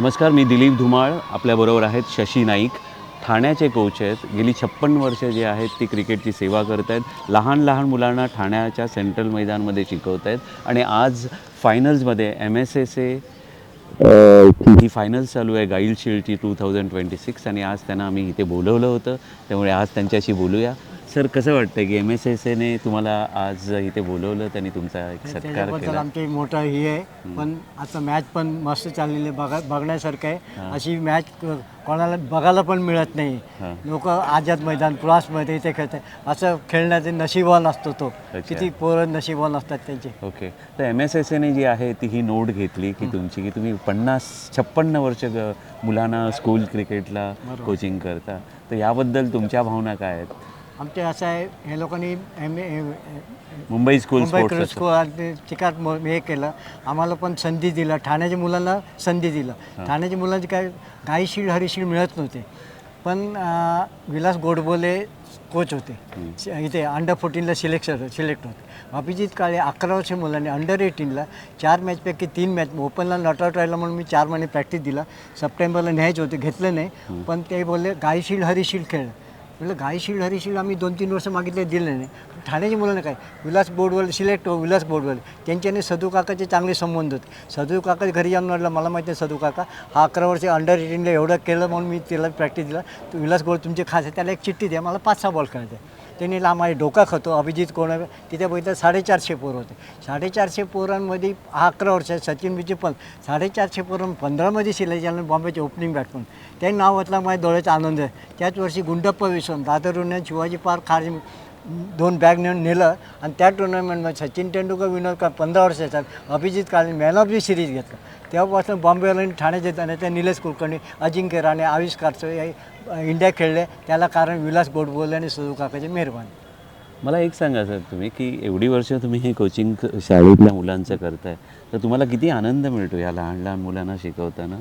नमस्कार, मी दिलीप धुमाळ. आपल्याबरोबर आहेत शशी नाईक. ठाण्याचे कोच आहेत. गेली 56 वर्ष जे आहेत ती क्रिकेटची सेवा करत आहेत. लहान लहान मुलांना ठाण्याच्या सेंट्रल मैदानमध्ये शिकवत आहेत आणि आज फायनल्समध्ये MSSA ही फायनल्स चालू आहे गाईल शील्डची 2026 आणि आज त्यांना आम्ही इथे बोलवलं होतं, त्यामुळे आज त्यांच्याशी बोलूया. सर, कसं वाटतं की MSSAने तुम्हाला आज इथे बोलवलं, त्यांनी तुमचा एक सत्कार केला? आमची मोठं हे आहे, पण आता मॅच पण मस्त चाललेली आहे, बघण्यासारखं आहे. अशी मॅच कोणाला बघायला पण मिळत नाही. लोक आझाद मैदान क्रॉसमध्ये इथे खेळतात. असं खेळण्याचे नशीबवान असतो तो. किती पोरं नशीबवान असतात त्यांचे. ओके, तर MSSAने जी आहे ती ही नोट घेतली की तुमची की तुम्ही 56 वर्ष मुलांना स्कूल क्रिकेटला कोचिंग करता, तर याबद्दल तुमच्या भावना काय आहेत? आमचे असं आहे, हे लोकांनी मुंबई स्कूल चिकाट हे केलं, आम्हाला पण संधी दिला. ठाण्याच्या मुलांना संधी दिलं. ठाण्याच्या मुलांचे काय गाईशील्ड हरीशील्ड मिळत नव्हते, पण विलास गोडबोले कोच होते इथे. अंडर-14ला सिलेक्ट होते. अभिजित काळे 11 वर्ष मुलांनी अंडर-18ला 4 मॅचपैकी 3 मॅच ओपनला नॉट आउट राहिला म्हणून मी 4 महिने प्रॅक्टिस दिला. सप्टेंबरला न्यायचे होते, घेतलं नाही. पण ते बोलले गाईशील्ड हरीशील्ड खेळ. म्हटलं गाईशील्ड हरीशील्ड आम्ही 2-3 वर्ष मागितले, दिले नाही. ठाण्याच्या मुलांना काय विलास बोर्डवर सिलेक्ट हो, विलास बोर्डवर त्यांच्याने सदू काकाचे चांगले संबंध होते. सदू काका घरी जाऊन म्हटलं, मला माहिती आहे सदू काका हा 11 वर्ष अंडर-18ला एवढं केलं म्हणून मी त्याला प्रॅक्टिस दिला. तो विलास बोर्ड तुमचे खास आहे, त्याला एक चिठ्ठी द्या, मला 5-6 बॉल खेळायचे. त्यांनी माझे डोका खातो. अभिजित कोण तिथे बघितलं 450 पोरं होते. 450 पोरांमध्ये हा 11 वर्ष सचिन विजय पण 450 पोरं 15मध्ये सिलेक्ट झालं. बॉम्बेचे ओपनिंग बॅट्समन त्यांनी नाव वाचलं, माझ्या डोळ्याचा आनंद आहे. त्याच वर्षी गुंडप्पा विश्वम दादर शिवाजी पार्क खाली 2 बॅग नेऊन नेलं आणि त्या टुर्नामेंटमध्ये सचिन तेंडुलकर विनोद का 15 वर्षाचा अभिजित काळे मॅन ऑफ दी सिरीज घेतलं. तेव्हापासून बॉम्बेला ठाण्याचे त्या निलेश कुलकर्णी, अजिंक्य राणे, आविष्कारचं इंडिया खेळले. त्याला कारण विलास गोडबोले आणि सदू काकाची मेहरबानी. मला एक सांगा सर, तुम्ही की एवढी वर्ष तुम्ही हे कोचिंग शाळेतल्या मुलांचं करताय, तर तुम्हाला किती आनंद मिळतो या लहान लहान मुलांना शिकवताना?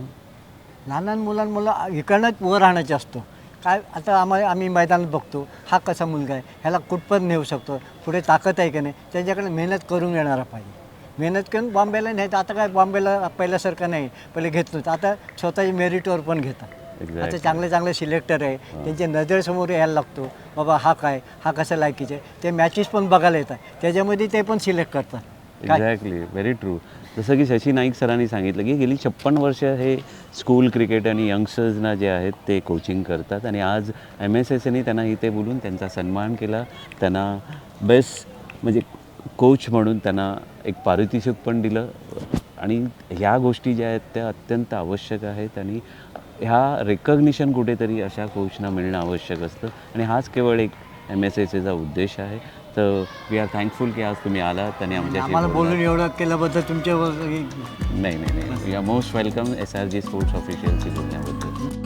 लहान लहान मुलांमुळं इकडनंच वर राहण्याचं असतो. काय आता आम्ही मैदानात बघतो, हा कसा मुलगा आहे, ह्याला कुठपर्यंत नेऊ शकतो, पुढे ताकद आहे की नाही, त्याच्याकडे मेहनत करून येणारा पाहिजे. मेहनत करून बॉम्बेला नाही तर आता काय बॉम्बेला पहिल्यासारखं नाही, पहिले घेत नव्हतं, आता स्वतःची मेरिटवर पण घेतात. आता चांगले सिलेक्टर आहे, त्यांच्या नजरेसमोर यायला लागतो, बाबा हा काय, हा कसं लायकीचे. ते मॅचेस पण बघायला येतात, त्याच्यामध्ये ते पण सिलेक्ट करतात. Exactly, very true. जसं की शशी नाईक सरांनी सांगितलं की गेली 56 वर्ष हे स्कूल क्रिकेट आणि यंगस्टर्सना जे आहेत ते कोचिंग करतात आणि आज MSSAने त्यांना इथे बोलून त्यांचा सन्मान केला. त्यांना बेस्ट म्हणजे कोच म्हणून त्यांना एक पारितोषिक पण दिलं आणि ह्या गोष्टी ज्या आहेत त्या अत्यंत आवश्यक आहेत आणि ह्या रेकग्निशन कुठेतरी अशा कोचना मिळणं आवश्यक असतं आणि हाच केवळ एक MSSAचा उद्देश आहे. तर वी आर थँकफुल की आज तुम्ही आलात आणि आम्हाला बोलून एवढं केल्याबद्दल तुमच्या नाही, you are most welcome SRG sports ऑफिशियलशी बोलण्याबद्दल.